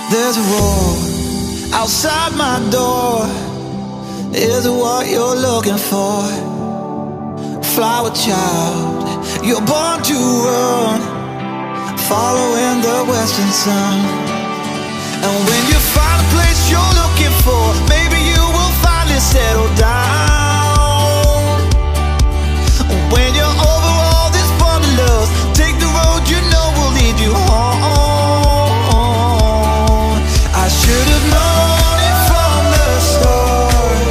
There's a roar outside my door. Is it what you're looking for? Flower child, you're born to run, following the western sun. And when you find a place you're looking for, maybe you will finally settle down. When you're over all this wanderlust, take the road you know will lead you home. I should have known it from the start.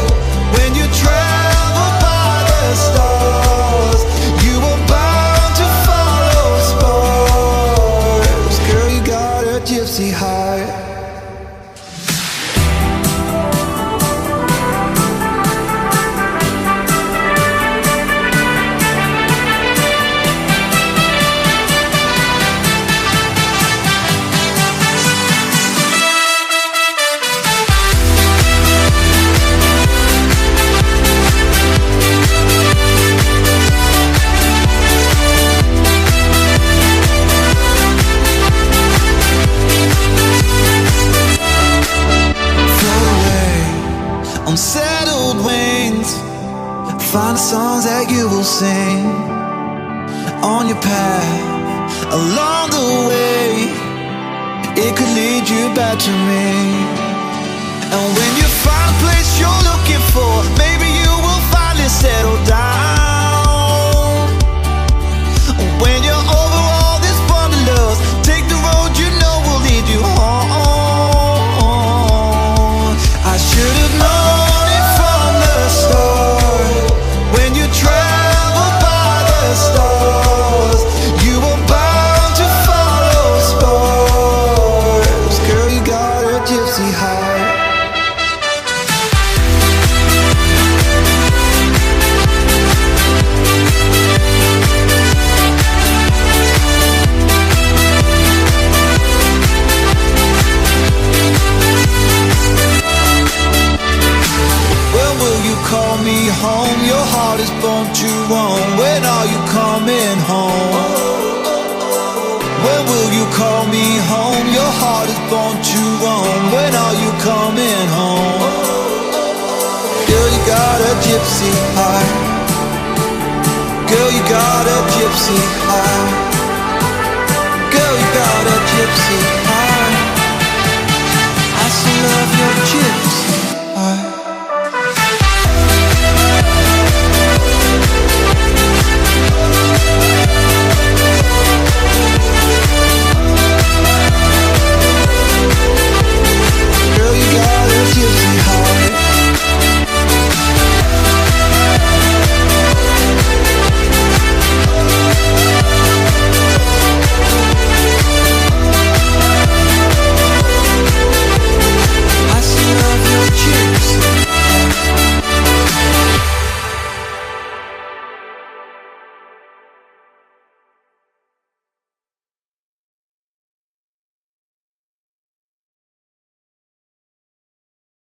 When you travel by the stars, you were bound to follow stars. Girl, you got a gypsy heart. Unsettled wings, find the songs that you will sing on your path along the way. It could lead you back to me. And when you find a place you're looking for, maybe you will finally settle down. When you're over all this wanderlust, take the road you know will lead you home. I should have known start. When you travel by the stars, you were bound to follow stars. Girl, you got a gypsy heart. Call me home, your heart is born to roam. When are you coming home? When will you call me home? Your heart is born to roam. When are you coming home? Girl, you got a gypsy heart. Girl, you got a gypsy heart. Girl, you got a gypsy heart. I still love your gypsy.